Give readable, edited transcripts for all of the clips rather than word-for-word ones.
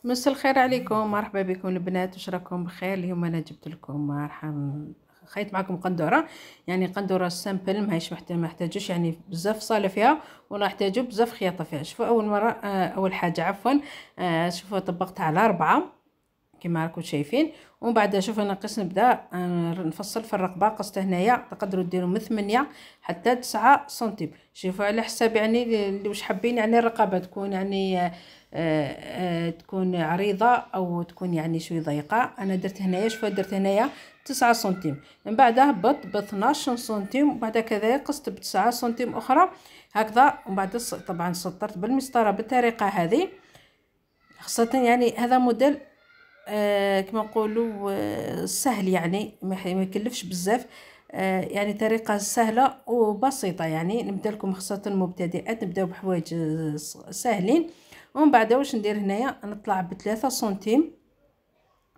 مساء الخير عليكم، مرحبا بكم البنات، واش راكم بخير؟ اليوم انا جبت لكم مرحبا خيط معكم قندوره. يعني قندوره سامبل، ماهيش محتاجوش يعني بزاف صاله فيها، ولا يحتاجوا بزاف خياطه فيها. شوفوا اول مره اول حاجه عفوا شوفوا طبقتها على 4 كما راكم شايفين. ومن بعد شوف انا نبدا نفصل في الرقبه. قصته هنايا تقدروا ديروا من 8 حتى 9 سنتيم. شوفوا على حساب يعني اللي واش حابين، يعني الرقبه تكون يعني تكون عريضه او تكون يعني شويه ضيقه. انا درت هنايا، شوفوا درت هنايا 9 سنتيم، من بعد هبط ب 12 سنتيم، وبعد كذا قصت ب 9 سنتيم اخرى هكذا. ومن بعد طبعا سطرت بالمسطره بالطريقه هذه. خاصه يعني هذا موديل كما نقولوا سهل، يعني ما يكلفش بزاف. يعني طريقه سهله وبسيطه، يعني نبدا لكم خاصه المبتدئات نبداو بحوايج ساهلين. ومن بعد واش ندير هنايا، نطلع ب3 سنتيم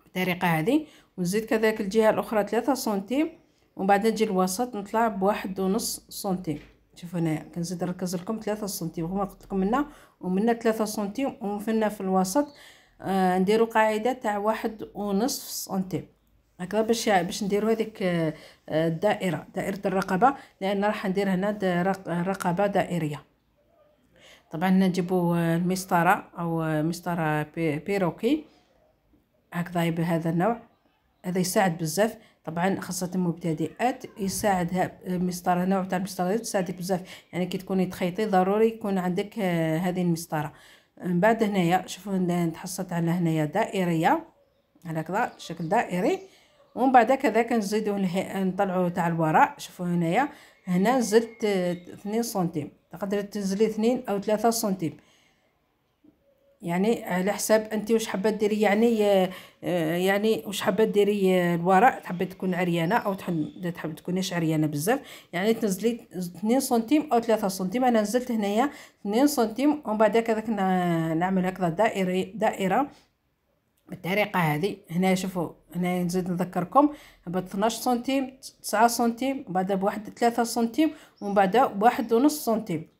بالطريقه هذه، ونزيد كذلك الجهه الاخرى 3 سنتيم، ومن بعد نجي الوسط نطلع ب1.5 سنتيم. شوفوا هنايا كنزيد نركز لكم 3 سنتيم، هما قلت لكم منا ومنا 3 سنتيم، ومنا في الوسط نديرو قاعده تاع 1.5 سنتيم هكذا، باش نديرو هذيك الدائره، دائره الرقبه، لان راح ندير هنا رقبه دائريه. طبعا نجيبو المسطره او مسطره بيروكي هكذا بهذا النوع. هذا يساعد بزاف، طبعا خاصه المبتدئات يساعدها المسطره، نوع تاع المسطره تساعدك بزاف. يعني كي تكوني تخيطي ضروري يكون عندك هذه المسطره. من بعد هنايا شوفوا نتحصلت على هنايا دائريه على كذا شكل دائري. ومن بعد كذا نزيدو نطلعوا تاع الوراء. شوفوا هنايا هنا زدت 2 سنتيم، تقدري تنزلي 2 او 3 سنتيم، يعني على حساب انت واش حابه ديري. يعني واش حابه ديري الوراء، تحبي تكون عريانه او تحب تكونيش عريانه بزاف، يعني تنزلي 2 سنتيم او 3 سنتيم. انا نزلت هنايا 2 سنتيم، ومن بعد كذا نعمل هكذا دائره بالطريقه هذه. هنا شوفوا هنا نزيد نذكركم ب 12 سنتيم 9 سنتيم، وبعد بواحد 3 سنتيم، ومن بعد بواحد ونص سنتيم.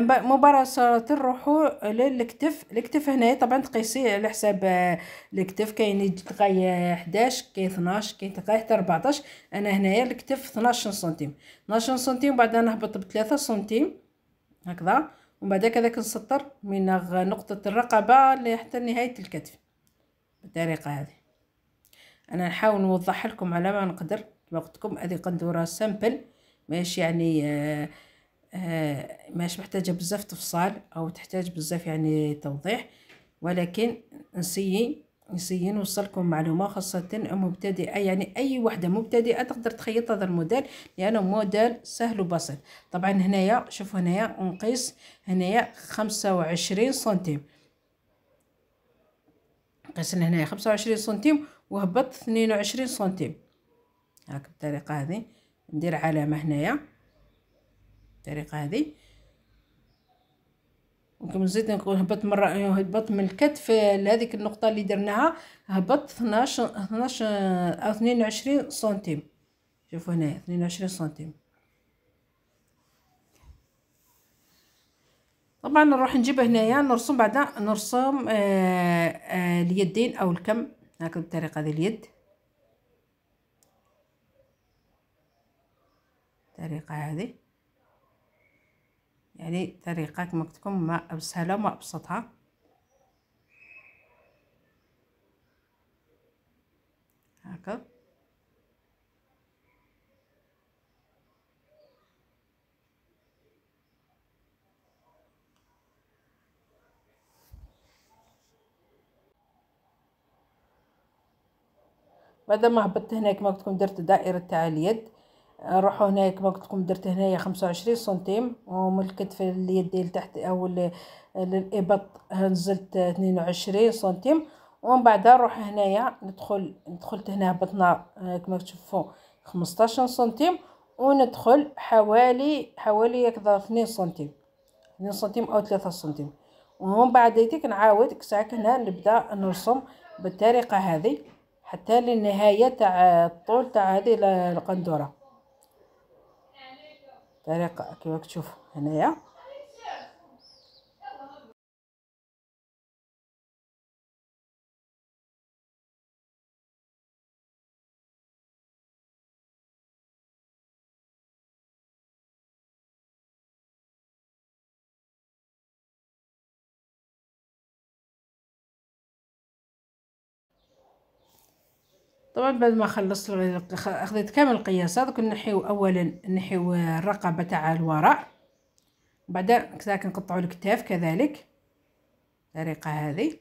مباشرة نروحوا للكتف. الكتف هنا طبعا تقيسيه على حساب الكتف، كاين لغاية 11، كاين 12، كاين لغاية حتى 14. انا هنايا الكتف 12 سنتيم، 12 سنتيم، وبعد نهبط ب3 سنتيم هكذا. ومن بعد كذا كنسطر من نقطة الرقبة حتى نهاية الكتف بالطريقة هذه. انا نحاول نوضح لكم على ما نقدر. كما قلت لكم هذه قندورة سامبل، ماشي يعني ماش محتاجة بزاف تفصال او تحتاج بزاف يعني توضيح، ولكن نسيي نوصلكم معلومة خاصة مبتدئة. يعني اي وحدة مبتدئة تقدر تخيط هذا الموديل، لانه موديل سهل وبسيط. طبعا هنايا شوفوا هنايا نقيس هنايا 25 سنتيم، قيسنا هنايا 25 سنتيم وهبط 22 سنتيم هاك بالطريقة هذه. ندير علامة هنايا بالطريقة هذه، ممكن نزيد نقول هبط مره، هبط من الكتف لهذيك النقطه اللي درناها، هبط 12 او 22 سنتيم. شوفوا هنا 22 سنتيم. طبعا نروح نجيب هنايا نرسم، بعدا نرسم اليدين او الكم هكذا بالطريقه هذه. اليد الطريقه هذه، يعني طريقه كما قلت لكم ما اسهلها وما ابسطها هكذا. بعد ما هبطت هنا كما قلت لكم درت دائره تاع اليد. نروحوا هنا كما قلت لكم درت هنايا 25 سنتيم، ومن الكتف اليد لتحت او للابط نزلت 22 سنتيم. ومن بعد نروح هنايا دخلت هنا هبطنا كما تشوفوا 15 سنتيم، وندخل حوالي هكذا 2 سنتيم، 2 سنتيم او 3 سنتيم. ومن بعد ديك نعاود ساعه هنا نبدا نرسم بالطريقه هذه حتى للنهايه تاع الطول تاع هذه القندوره. طريقه كيما تشوف هنايا. طبعا بعد ما خلصت اخذت كامل القياسات. دوك نحيو اولا نحيو الرقبه تاع الوراء، بعدا كذلك نقطعوا الكتاف كذلك الطريقه هذه.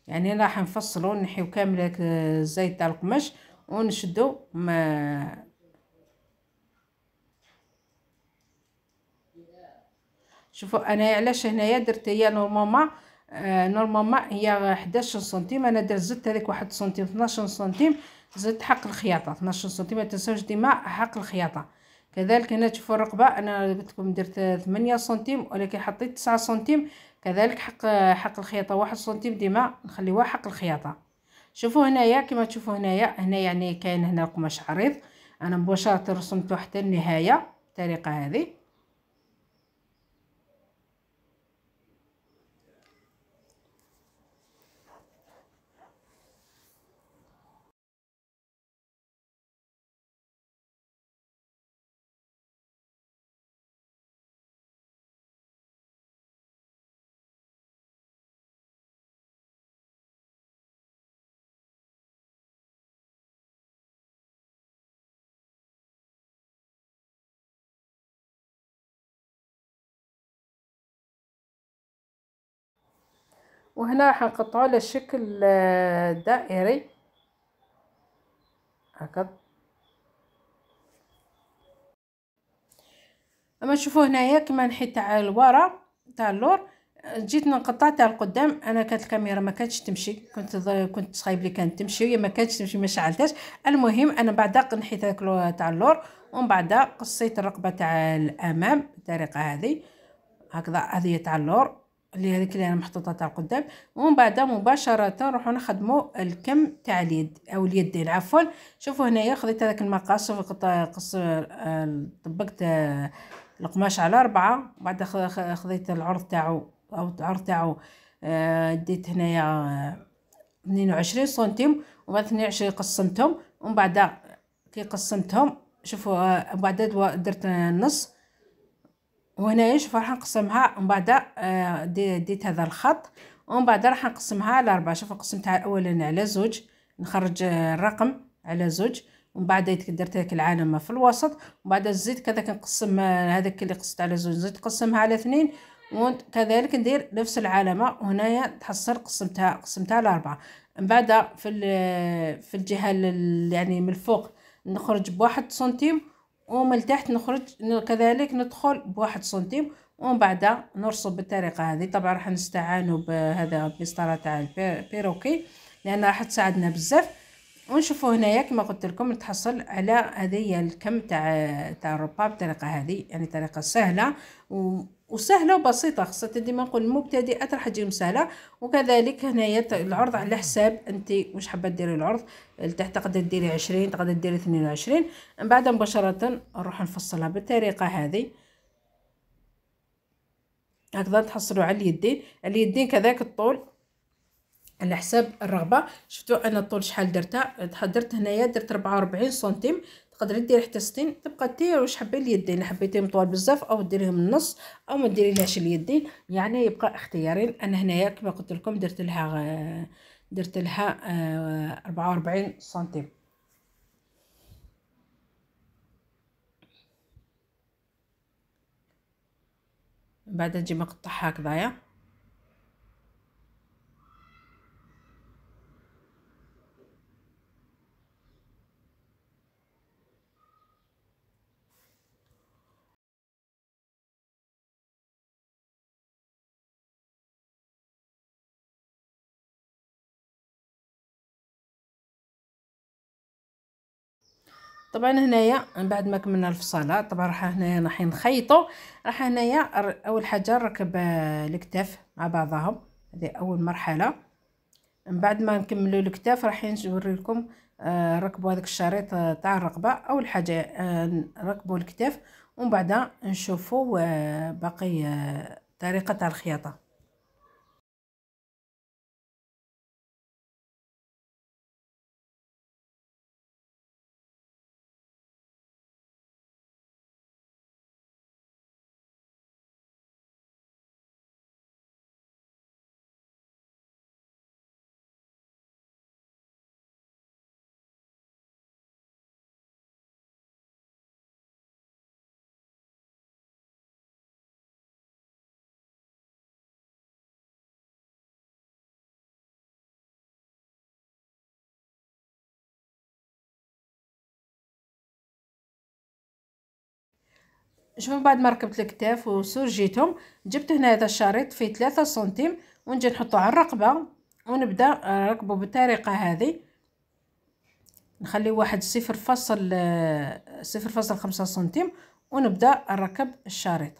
يعني راح نفصلوا نحيو كامل الزيت تاع القماش ونشدو ما شوفوا انا علاش هنايا درت هي نورمالمون هي 11 سنتيم، انا درت زدت هذيك 1 سنتيم 12 سنتيم، زدت حق الخياطه 12 سنتيم. ما تنساوش ديما حق الخياطه. كذلك هنا تشوفوا الرقبه انا قلت لكم درت 8 سنتيم ولكن حطيت 9 سنتيم. كذلك حق الخياطه 1 سنتيم ديما نخليوها حق الخياطه. شوفوا هنايا كما تشوفوا هنا يعني كاين هنا القماش عريض، انا مباشره رسمته حتى النهايه بالطريقه هذه. وهنا راح نقطعوا على شكل دائري هكذا. اما تشوفوا هنايا كما نحيت تاع الورا تاع اللور، جيت نقطع تاع القدام. انا كانت الكاميرا ما كانتش تمشي، كنت صايب لي كانت تمشي وهي ما كانتش تمشي ما شعلتهاش. المهم انا بعدا نحيت هذاك تاع اللور ومن بعد قصيت الرقبه تاع الامام بالطريقه هذه هكذا. هذه تاع اللور اللي هذيك اللي انا محطوطه تاع القدام، ومن بعد مباشره نروحوا نخدموا الكم تاع اليد او اليدين عفوا. شوفوا هنايا خديت هذاك المقاس، طبقت القماش على 4، بعد خديت العرض تاعو او العرض تاعو ديت هنايا 22 سنتيم، وبعد 22 قسمتهم. ومن بعد كي قسمتهم شوفوا بعد درت نص، وهنايا شوفوا راح نقسمها ومن بعد ديت هذا الخط ومن بعد راح نقسمها على 4. شوفوا قسمتها اولا على زوج، نخرج الرقم على زوج، ومن بعد درت هيك العلامه في الوسط، ومن بعد زيد كذا كنقسم هذاك اللي قصت على زوج زيد نقسمها على 2، وكذلك ندير نفس العلامه. وهنايا تحصل قسمتها على 4. من بعد في الجهه يعني من الفوق نخرج بواحد سنتيم، ومن تحت نخرج كذلك ندخل بواحد سنتيم، ومن بعد نرصب بالطريقه هذه. طبعا راح نستعانوا بهذا المسطره تاع البيروكي لان راح تساعدنا بزاف. ونشوفوا هنايا كما قلت لكم نتحصل على هذه الكم تاع الربا بالطريقه هذه. يعني طريقه سهله وسهله وبسيطه، خاصه ديما نقول المبتدئات راح تجيهم سهله. وكذلك هنايا العرض على حساب انت واش حابه ديري العرض. لتحت تقدر ديري 20 تقدر ديري 22. من بعد مباشره نروح نفصلها بالطريقه هذه هكذا. تحصلوا على اليدين كذاك الطول على حساب الرغبه. شفتوا انا الطول شحال درت هنايا درت 44 سنتيم، تقدري ديري حتى 60، تبقى ديري واش حبي اليدين. اللي حبيتيهم طوال بزاف او ديريهم النص او ما ديريلهاش اليدين، يعني يبقى اختياري. انا هنايا كما قلت لكم درت لها 44 سنتيم. بعد نجي مقطعها هكذايا. طبعا هنايا من بعد ما كملنا الفصاله طبعا راح نخيطوا. راح هنايا اول حاجه نركب الكتاف مع بعضهم، هذه اول مرحله. من بعد ما نكملوا الكتاف راح نوري لكم ركبوا هذاك الشريط تاع الرقبه. اول حاجه نركبوا الكتاف ومن بعد نشوفوا باقي طريقه تاع الخياطه. شوفوا بعد ما ركبت الكتاف وسرجيتهم، جبت هنا هذا الشريط فيه 3 سنتيم ونجي نحطه على الرقبه ونبدا نركبه بالطريقه هذه. نخلي واحد 0.5 سنتيم ونبدا نركب الشريط.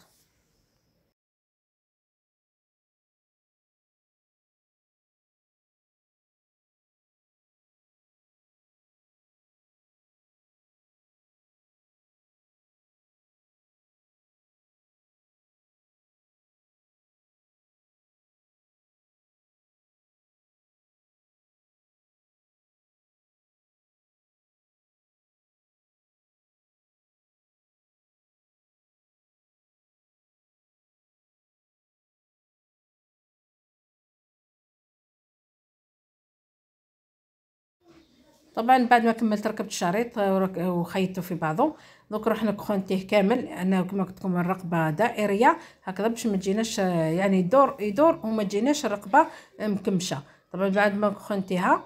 طبعا بعد ما كملت ركبت الشريط وخيطته في بعضه، دوك رحنا كخونتيه كامل انا كما قلت لكم الرقبه دائريه هكذا باش ما تجيناش يعني يدور وما تجيناش الرقبه مكمشه. طبعا بعد ما كخونتيها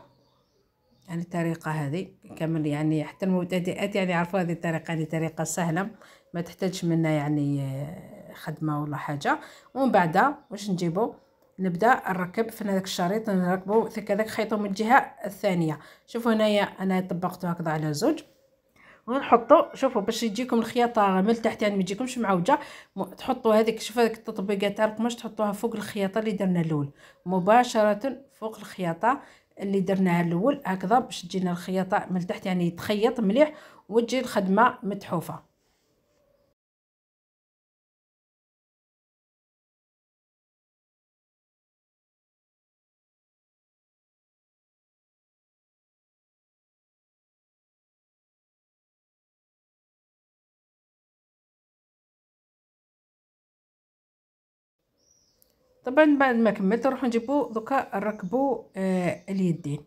يعني الطريقه هذه كامل، يعني حتى المبتدئات يعني يعرفوا هذه الطريقه، يعني طريقه سهله ما تحتاجش منا يعني خدمه ولا حاجه. ومن بعد واش نجيبو نبدا نركب في هذاك الشريط، نركبو كذاك خيطو من الجهه الثانيه. شوفوا هنايا انا طبقته هكذا على زوج ونحطو، شوفوا باش يجيكم الخياطه من تحت يعني ما تجيكمش معوجه، تحطوا هذيك شوفوا هذيك التطبيقات تاع القماش تحطوها فوق الخياطه اللي درنا الاول، مباشره فوق الخياطه اللي درناها الاول هكذا باش تجينا الخياطه من تحت يعني تخيط مليح وتجي الخدمه متحوفه. طبعا بعد ما كملت نروحو نجيبو دوكا نركبو اليدين.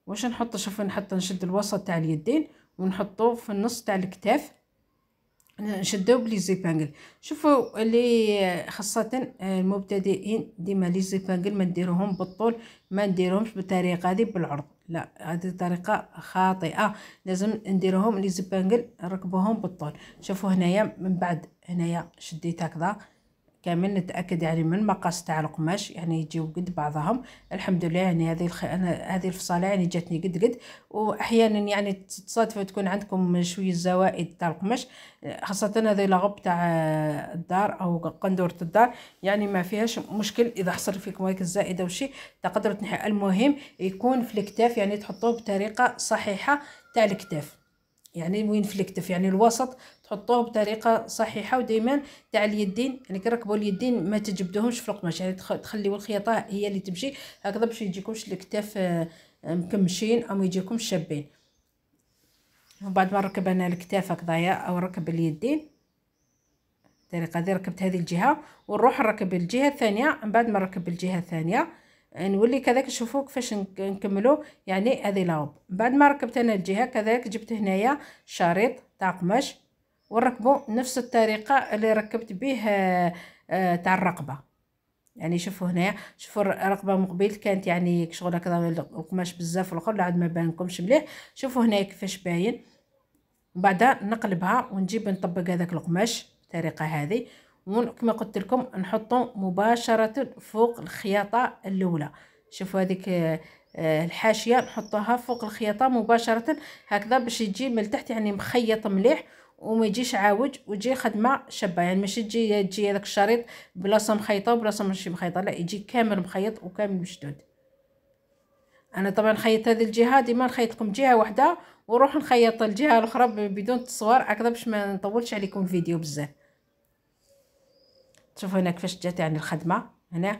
واش نحط، شوفوا نشد الوسط تاع اليدين ونحطو في النص تاع الكتاف، نشدو بلي زيبانغل. شوفوا اللي خاصه المبتدئين ديما لي زيبانغل ما نديروهم بالطول، ما نديروهمش بالطريقه هذه بالعرض، لا هذه طريقه خاطئه، لازم نديروهم لي زيبانغل نركبوهم بالطول. شوفوا هنايا من بعد هنايا شديت هكذا كامل نتاكد يعني من المقاس تاع القماش يعني يجيو قد بعضهم. الحمد لله يعني انا هذه الفصاله يعني جاتني قد. واحيانا يعني تصادف تكون عندكم شويه زوائد تاع القماش، خاصه هذه لغب تاع الدار او قندوره الدار يعني ما فيهاش مشكل اذا حصل فيكم هيك الزائده وشي تقدروا تنحي، المهم يكون في الكتاف يعني تحطوه بطريقه صحيحه تاع الكتاف، يعني وين في الكتف يعني الوسط تحطوه بطريقه صحيحه. ودائما تاع اليدين يعني كركبوا اليدين ما تجبدوهمش في القماش، يعني تخليوا الخياطه هي اللي تمشي هكذا باش يجيكمش الكتاف مكمشين او ما يجيكمش شابين. وبعد ما نركب انا الكتاف هكذايا او نركب اليدين الطريقه هذه، ركبت هذه الجهه ونروح نركب الجهه الثانيه. من بعد ما نركب الجهه الثانيه نولي كذاك نشوفوا كيفاش نكملوا يعني هذه لاوب. بعد ما ركبت انا الجهه كذلك جبت هنايا شريط تاع قماش ونركبوا نفس الطريقه اللي ركبت به تاع الرقبه. يعني شوفوا هنايا، شوفوا الرقبه من قبيل كانت يعني شغل هكذا القماش بزاف والاخر لا عاد ما بانكمش مليح. شوفوا هنايا كيفاش باين. وبعدها نقلبها ونجيب نطبق هذاك القماش بالطريقه هذه، وكما قلت لكم نحطه مباشره فوق الخياطه الاولى. شوفوا هذيك الحاشيه نحطها فوق الخياطه مباشره هكذا باش يجي من تحت يعني مخيط مليح وما يجيش عاوج وتجي خدمه شابه، يعني ماشي تجي هذاك الشريط بلاصه مخيطه وبلاصه ماشي مخيطه، لا يجي كامل مخيط وكامل مشدود. انا طبعا خيط هذه الجهه ديما نخيط لكم جهه واحده وروح نخيط الجهه الاخرى بدون تصوير هكذا باش ما نطولش عليكم الفيديو بزاف. شوفوا هنا كيفاش جات يعني الخدمه هنا ان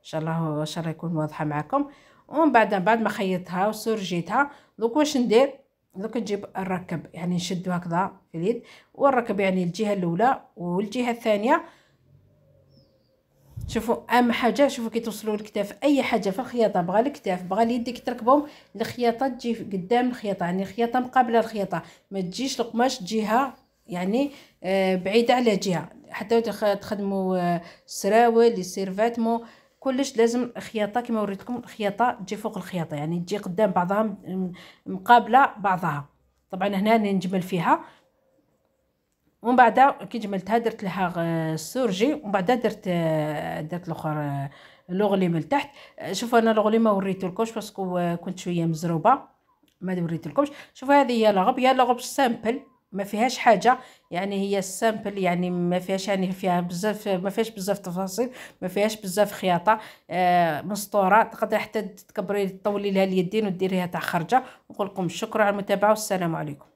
شاء الله يكون واضحه معكم. ومن بعد ما خيطتها وسرجيتها دوك واش ندير، دوك نجيب نركب يعني نشدو هكذا في اليد ونركب يعني الجهه الاولى والجهه الثانيه. شوفوا اهم حاجه شوفوا كي توصلوا الكتاف اي حاجه في الخياطه بغى الكتاف بغى اليد كي تركبهم الخياطه تجي قدام الخياطه يعني الخياطه مقابله الخياطه، ما تجيش القماش جهه يعني بعيده على جهه. حتى تخدموا السراول لي سيرفاتمو كلش لازم الخياطه كما وريتكم الخياطه تجي فوق الخياطه يعني تجي قدام بعضها مقابله بعضها. طبعا هنا نجمل فيها ومن بعد كي جملتها درت لها السورجي، ومن بعد درت الاخر لوغلي من تحت. شوفوا انا لوغلي ما وريتلكمش باسكو كنت شويه مزروبه، ما وريتلكمش. شوفوا هذه هي لاغوب، هي لاغوب سامبل ما فيهاش حاجه، يعني هي السامبل، يعني ما فيهاش، يعني فيها بزاف، ما فيهاش بزاف تفاصيل، ما فيهاش بزاف خياطه. مسطوره، تقدري حتى تكبري تطولي لها اليدين وديريها تاع خرجه. نقول لكم شكرا على المتابعه والسلام عليكم.